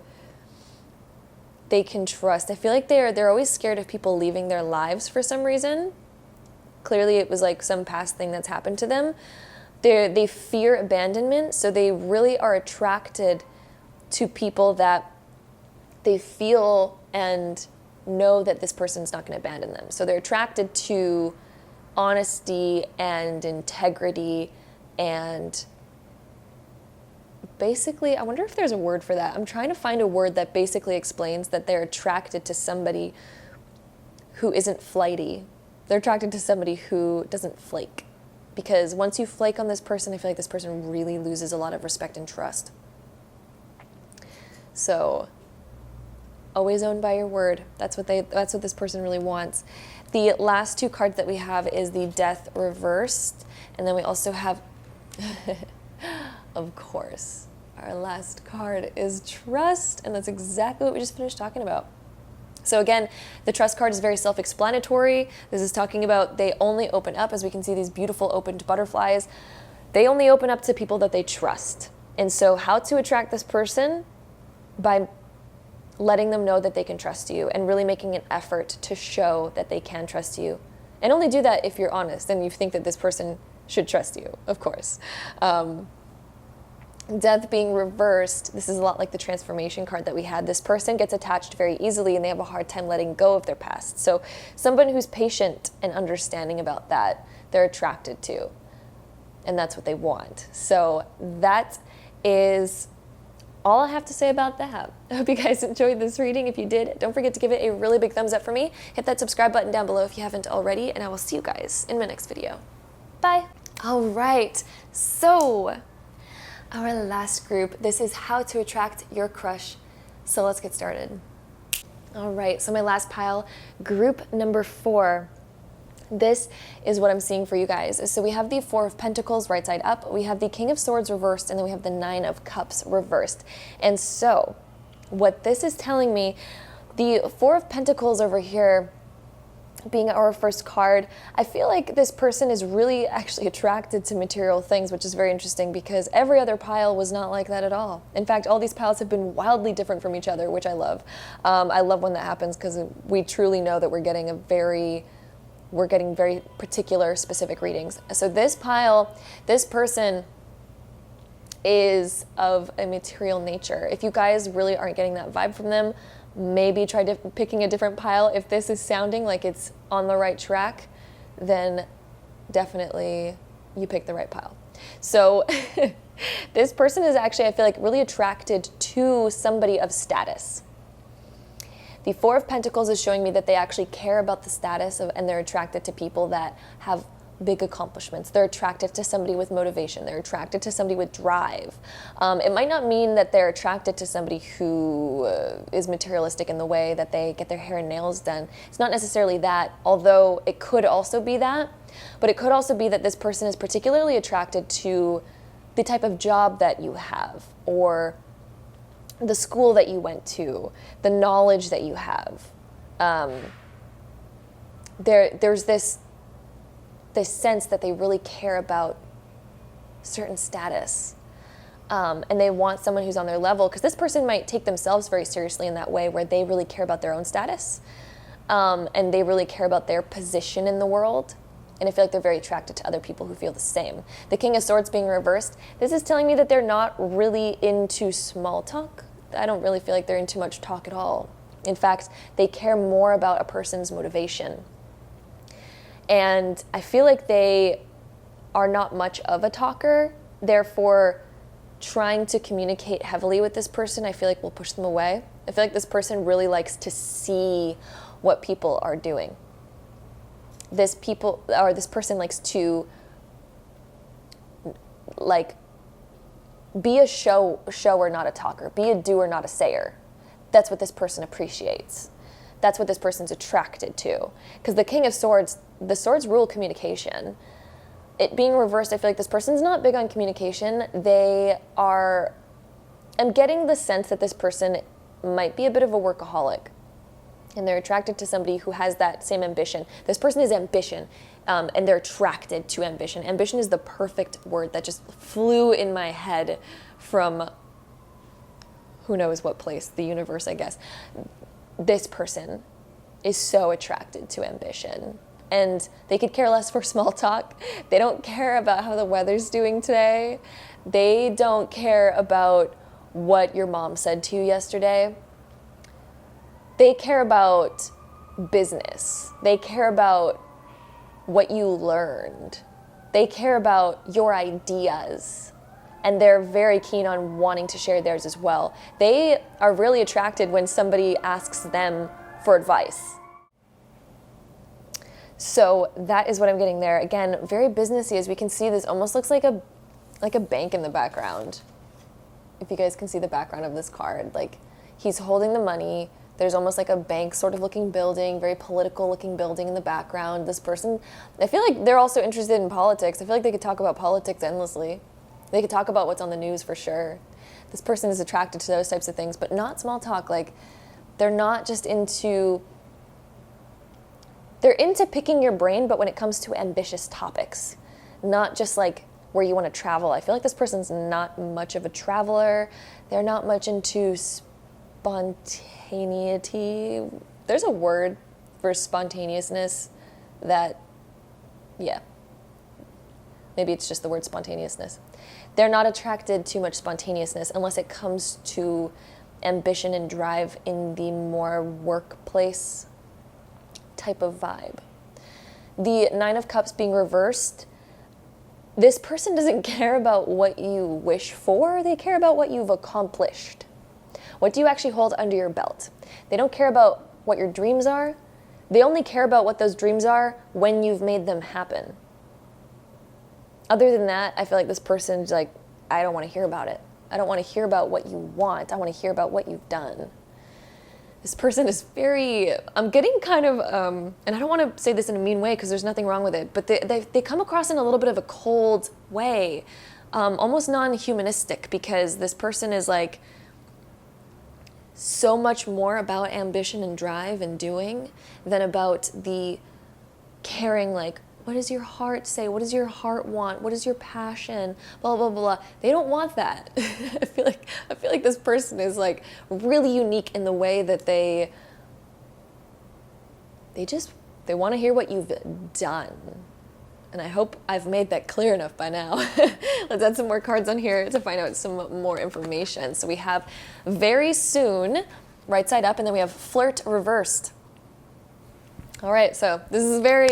they can trust. I feel like they're always scared of people leaving their lives for some reason. Clearly it was like some past thing that's happened to them. They fear abandonment, so they really are attracted to people that they feel and know that this person's not going to abandon them. So they're attracted to honesty and integrity, and basically, I wonder if there's a word for that. I'm trying to find a word that basically explains that they're attracted to somebody who isn't flighty. They're attracted to somebody who doesn't flake. Because once you flake on this person, I feel like this person really loses a lot of respect and trust. So, always owned by your word. That's what this person really wants. The last two cards that we have is the Death reversed, and then we also have, of course, our last card is Trust, and that's exactly what we just finished talking about. So again, the Trust card is very self-explanatory. This is talking about they only open up, as we can see these beautiful opened butterflies, they only open up to people that they trust. And so how to attract this person? By letting them know that they can trust you and really making an effort to show that they can trust you. And only do that if you're honest and you think that this person should trust you, of course. Death being reversed, this is a lot like the transformation card that we had. This person gets attached very easily and they have a hard time letting go of their past. So someone who's patient and understanding about that, they're attracted to. And that's what they want. So that is all I have to say about that. I hope you guys enjoyed this reading. If you did, don't forget to give it a really big thumbs up for me. Hit that subscribe button down below if you haven't already, and I will see you guys in my next video. Bye. All right, so our last group, this is how to attract your crush. So let's get started. All right, so my last pile, group number 4. This is what I'm seeing for you guys. So we have the 4 of Pentacles right side up, we have the King of Swords reversed, and then we have the 9 of Cups reversed. And so what this is telling me, the 4 of Pentacles over here being our first card, I feel like this person is really actually attracted to material things, which is very interesting because every other pile was not like that at all. In fact, all these piles have been wildly different from each other, which I love. I love when that happens because we truly know that we're getting very particular, specific readings. So this pile, this person is of a material nature. If you guys really aren't getting that vibe from them, maybe try picking a different pile. If this is sounding like it's on the right track, then definitely you pick the right pile. So this person is actually, I feel like, really attracted to somebody of status. The 4 of Pentacles is showing me that they actually care about the status of, and they're attracted to people that have big accomplishments. They're attracted to somebody with motivation. They're attracted to somebody with drive. It might not mean that they're attracted to somebody who is materialistic in the way that they get their hair and nails done. It's not necessarily that, although it could also be that. But it could also be that this person is particularly attracted to the type of job that you have, or the school that you went to, the knowledge that you have. There's this sense that they really care about certain status. And they want someone who's on their level, because this person might take themselves very seriously in that way, where they really care about their own status. And they really care about their position in the world. And I feel like they're very attracted to other people who feel the same. The King of Swords being reversed, this is telling me that they're not really into small talk. I don't really feel like they're into much talk at all. In fact, they care more about a person's motivation. And I feel like they are not much of a talker. Therefore, trying to communicate heavily with this person, I feel like will push them away. I feel like this person really likes to see what people are doing. This person likes to be a shower, not a talker. Be a doer, not a sayer. That's what this person appreciates. That's what this person's attracted to. Because the King of Swords, the swords rule communication. It being reversed, I feel like this person's not big on communication. I'm getting the sense that this person might be a bit of a workaholic. And they're attracted to somebody who has that same ambition. This person is ambition, and they're attracted to ambition. Ambition is the perfect word that just flew in my head from who knows what place, the universe, I guess. This person is so attracted to ambition. And they could care less for small talk. They don't care about how the weather's doing today. They don't care about what your mom said to you yesterday. They care about business. They care about what you learned. They care about your ideas. And they're very keen on wanting to share theirs as well. They are really attracted when somebody asks them for advice. So that is what I'm getting there. Again, very businessy. As we can see, this almost looks like a bank in the background. If you guys can see the background of this card, like he's holding the money. There's almost like a bank sort of looking building, very political looking building in the background. This person, I feel like they're also interested in politics. I feel like they could talk about politics endlessly. They could talk about what's on the news for sure. This person is attracted to those types of things, but not small talk. Like, they're not just into, they're into picking your brain, but when it comes to ambitious topics, not just like where you want to travel. I feel like this person's not much of a traveler. They're not much into spontaneity. There's a word for spontaneousness that, yeah, maybe it's just the word spontaneousness. They're not attracted to much spontaneousness unless it comes to ambition and drive in the more workplace type of vibe. The Nine of Cups being reversed, This person doesn't care about what you wish for, they care about what you've accomplished. What do you actually hold under your belt? They don't care about what your dreams are. They only care about what those dreams are when you've made them happen. Other than that, I feel like this person's like, I don't want to hear about it. I don't want to hear about what you want. I want to hear about what you've done. This person is very, I'm getting kind of, and I don't want to say this in a mean way because there's nothing wrong with it, but they come across in a little bit of a cold way, almost non-humanistic, because this person is like so much more about ambition and drive and doing than about the caring, like, what does your heart say? What does your heart want? What is your passion? Blah, blah, blah. They don't want that. I feel like this person is like really unique in the way that they want to hear what you've done. And I hope I've made that clear enough by now. Let's add some more cards on here to find out some more information. So we have very soon, right side up, and then we have flirt reversed. All right, so this is very,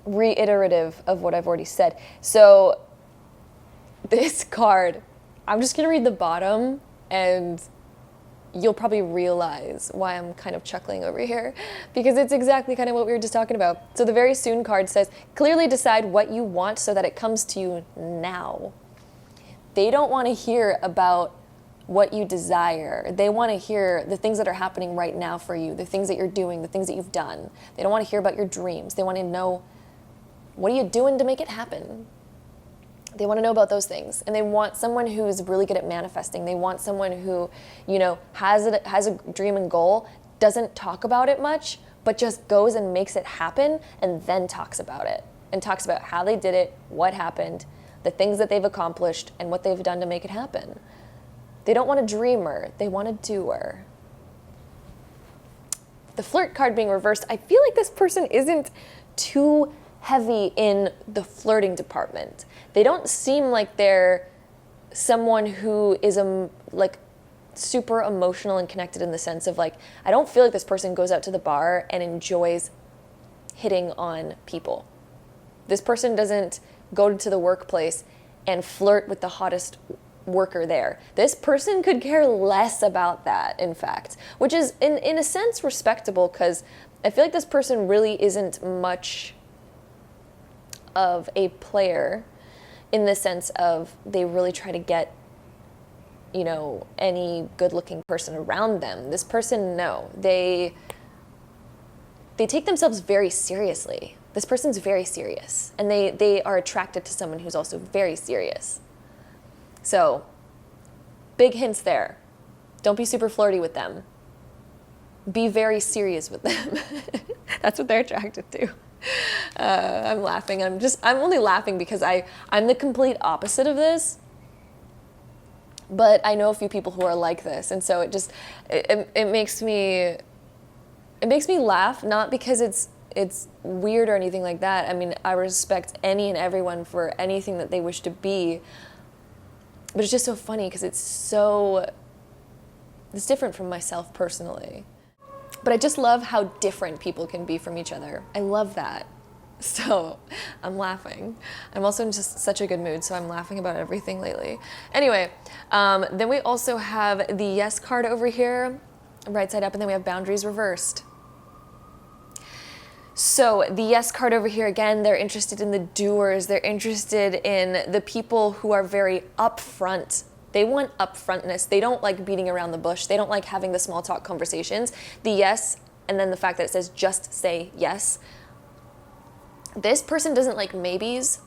reiterative of what I've already said. So this card, I'm just gonna read the bottom and you'll probably realize why I'm kind of chuckling over here, because it's exactly kind of what we were just talking about. So the very soon card says, clearly decide what you want so that it comes to you now. They don't want to hear about what you desire. They want to hear the things that are happening right now for you, the things that you're doing, the things that you've done. They don't want to hear about your dreams. They want to know, what are you doing to make it happen? They want to know about those things. And they want someone who's really good at manifesting. They want someone who, has a dream and goal, doesn't talk about it much, but just goes and makes it happen and then talks about it. And talks about how they did it, what happened, the things that they've accomplished, and what they've done to make it happen. They don't want a dreamer, they want a doer. The flirt card being reversed, I feel like this person isn't too heavy in the flirting department. They don't seem like they're someone who is super emotional and connected in the sense of I don't feel like this person goes out to the bar and enjoys hitting on people. This person doesn't go to the workplace and flirt with the hottest worker there. This person could care less about that, in fact, which is in a sense respectable, because I feel like this person really isn't much of a player in the sense of they really try to get any good-looking person around them. This person, no, they take themselves very seriously. This person's very serious, and they are attracted to someone who's also very serious. So, big hints there. Don't be super flirty with them. Be very serious with them. That's what they're attracted to. I'm laughing. I'm only laughing because I'm the complete opposite of this. But I know a few people who are like this, and so it makes me laugh, not because it's weird or anything like that. I mean, I respect any and everyone for anything that they wish to be. But it's just so funny because it's different from myself personally. But I just love how different people can be from each other. I love that. So I'm laughing. I'm also in just such a good mood, so I'm laughing about everything lately. Anyway, then we also have the yes card over here, right side up, and then we have boundaries reversed. So the yes card over here, again, they're interested in the doers. They're interested in the people who are very upfront. They want upfrontness. They don't like beating around the bush. They don't like having the small talk conversations. The yes, and then the fact that it says just say yes. This person doesn't like maybes.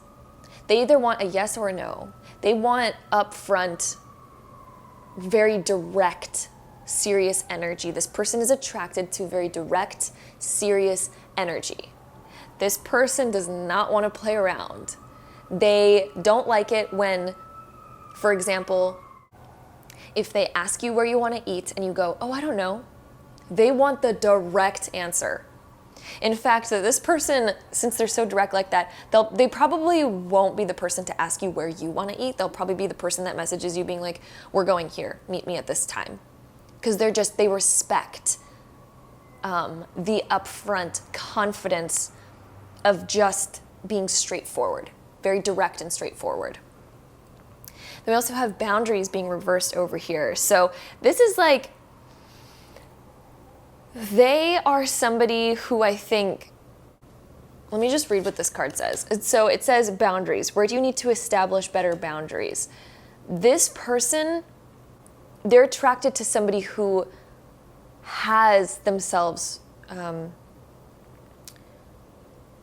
They either want a yes or a no. They want upfront, very direct, serious energy. This person is attracted to very direct, serious energy. This person does not want to play around. They don't like it when, for example, if they ask you where you want to eat and you go, oh, I don't know. They want the direct answer. In fact, this person, since they're so direct like that, they probably won't be the person to ask you where you want to eat. They'll probably be the person that messages you being like, we're going here, meet me at this time. Because they respect the upfront confidence of just being straightforward, very direct and straightforward. Then we also have boundaries being reversed over here. So this is like, they are somebody who I think, let me just read what this card says. So it says boundaries. Where do you need to establish better boundaries? This person, they're attracted to somebody who has themselves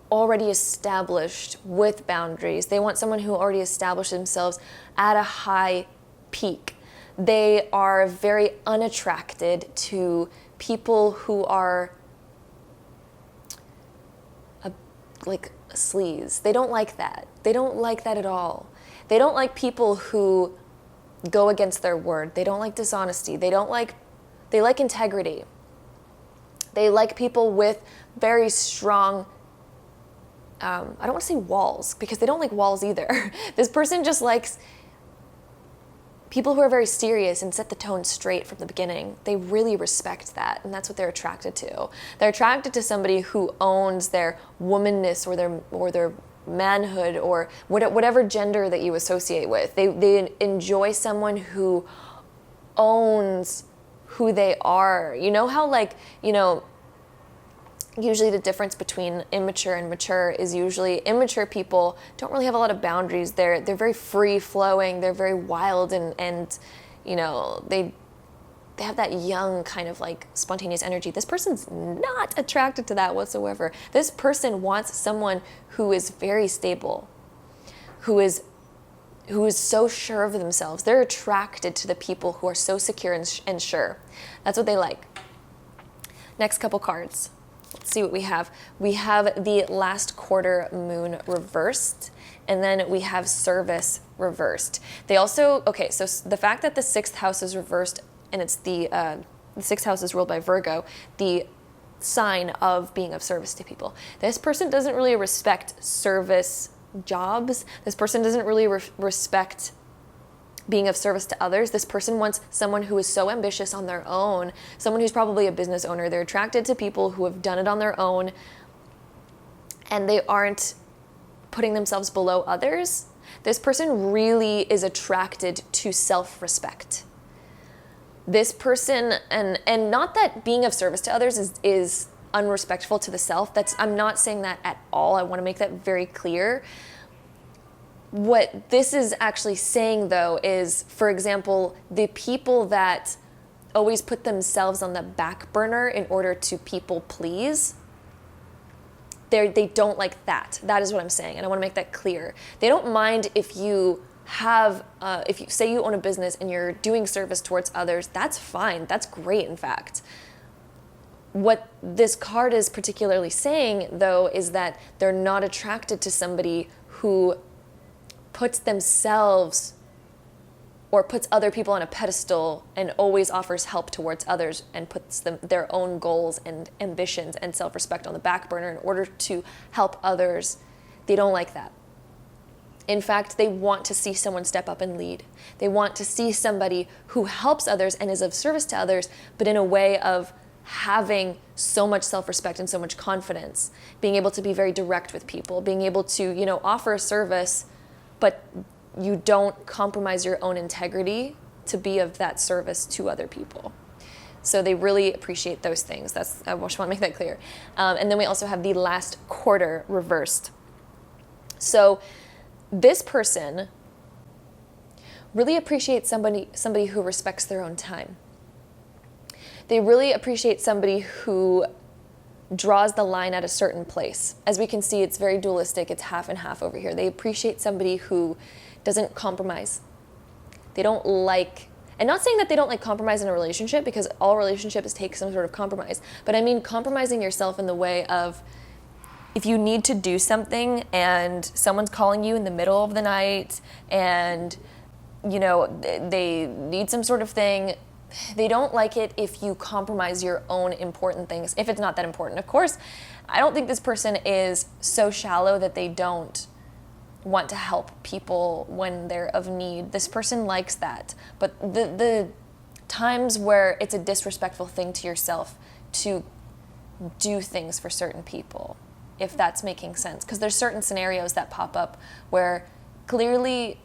already established with boundaries. They want someone who already established themselves at a high peak. They are very unattracted to people who are like sleaze. They don't like that. They don't like that at all. They don't like people who go against their word. They don't like dishonesty. They like integrity. They like people with very strong, I don't want to say walls, because they don't like walls either. This person just likes people who are very serious and set the tone straight from the beginning. They really respect that, and that's what they're attracted to. They're attracted to somebody who owns their womanness or their manhood or whatever gender that you associate with. They enjoy someone who owns who they are. You know how, like, you know, usually the difference between immature and mature is usually immature people don't really have a lot of boundaries. They're very free flowing. They're very wild and you know, they have that young kind of like spontaneous energy. This person's not attracted to that whatsoever. This person wants someone who is very stable, who is so sure of themselves. They're attracted to the people who are so secure and sure. That's what they like. Next couple cards. Let's see what we have. We have the last quarter moon reversed, and then we have service reversed. They also, okay, so the fact that the 6th house is reversed, and it's the 6th house is ruled by Virgo, the sign of being of service to people. This person doesn't really respect service jobs. This person doesn't really respect being of service to others. This person wants someone who is so ambitious on their own, someone who's probably a business owner. They're attracted to people who have done it on their own, and they aren't putting themselves below others. This person really is attracted to self-respect. This person, and not that being of service to others is unrespectful to the self. I'm not saying that at all. I want to make that very clear. What this is actually saying, though, is, for example, the people that always put themselves on the back burner in order to people please, they don't like that. That is what I'm saying, and I want to make that clear. They don't mind if you have, if you say you own a business and you're doing service towards others. That's fine. That's great, in fact. What this card is particularly saying, though, is that they're not attracted to somebody who puts themselves or puts other people on a pedestal and always offers help towards others and puts their own goals and ambitions and self-respect on the back burner in order to help others. They don't like that. In fact, they want to see someone step up and lead. They want to see somebody who helps others and is of service to others, but in a way of having so much self-respect and so much confidence, being able to be very direct with people, being able to, you know, offer a service, but you don't compromise your own integrity to be of that service to other people. So they really appreciate those things. I just want to make that clear. And then we also have the last quarter reversed. So this person really appreciates somebody who respects their own time. They really appreciate somebody who draws the line at a certain place. As we can see, it's very dualistic. It's half and half over here. They appreciate somebody who doesn't compromise. They don't like, and not saying that they don't like compromise in a relationship, because all relationships take some sort of compromise, but I mean compromising yourself in the way of, if you need to do something and someone's calling you in the middle of the night and, you know, they need some sort of thing, they don't like it if you compromise your own important things, if it's not that important. Of course, I don't think this person is so shallow that they don't want to help people when they're of need. This person likes that. But the times where it's a disrespectful thing to yourself to do things for certain people, if that's making sense. Because there's certain scenarios that pop up where clearly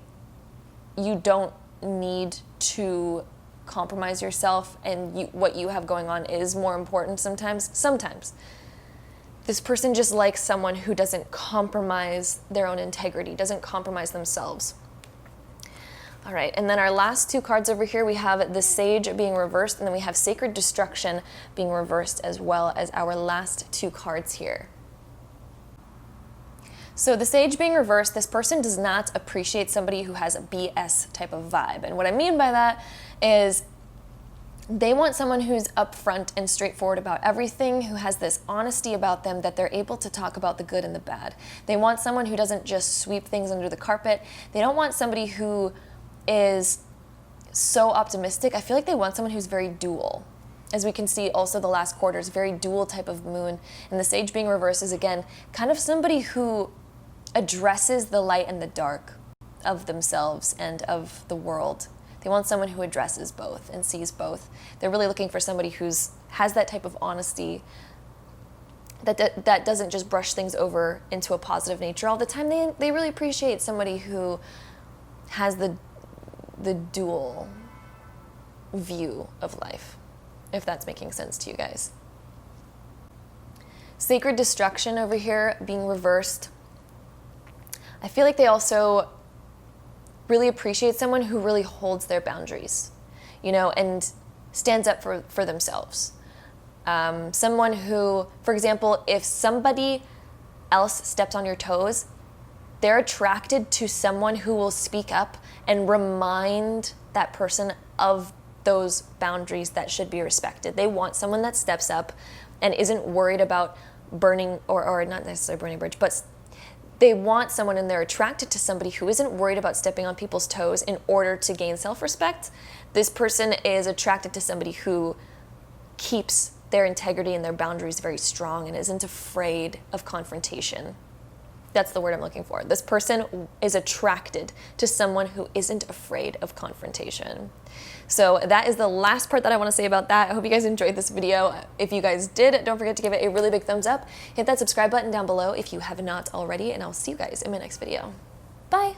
you don't need to compromise yourself, and what you have going on is more important sometimes. This person just likes someone who doesn't compromise their own integrity, doesn't compromise themselves. All right, and then our last two cards over here, we have the Sage being reversed, and then we have Sacred Destruction being reversed, as well as our last two cards here. So the Sage being reversed, this person does not appreciate somebody who has a BS type of vibe. And what I mean by that is they want someone who's upfront and straightforward about everything, who has this honesty about them that they're able to talk about the good and the bad. They want someone who doesn't just sweep things under the carpet. They don't want somebody who is so optimistic. I feel like they want someone who's very dual. As we can see, also the last quarter is very dual type of moon. And the Sage being reversed is, again, kind of somebody who addresses the light and the dark of themselves and of the world. They want someone who addresses both and sees both. They're really looking for somebody who's has that type of honesty, that doesn't just brush things over into a positive nature all the time. They really appreciate somebody who has the dual view of life, if that's making sense to you guys. Sacred Destruction over here being reversed. I feel like they also really appreciate someone who really holds their boundaries, and stands up for themselves. Someone who, for example, if somebody else steps on your toes, they're attracted to someone who will speak up and remind that person of those boundaries that should be respected. They want someone that steps up and isn't worried about burning, or not necessarily burning a bridge, but they want someone, and they're attracted to somebody who isn't worried about stepping on people's toes in order to gain self-respect. This person is attracted to somebody who keeps their integrity and their boundaries very strong and isn't afraid of confrontation. That's the word I'm looking for. This person is attracted to someone who isn't afraid of confrontation. So that is the last part that I want to say about that. I hope you guys enjoyed this video. If you guys did, don't forget to give it a really big thumbs up. Hit that subscribe button down below if you have not already, and I'll see you guys in my next video. Bye.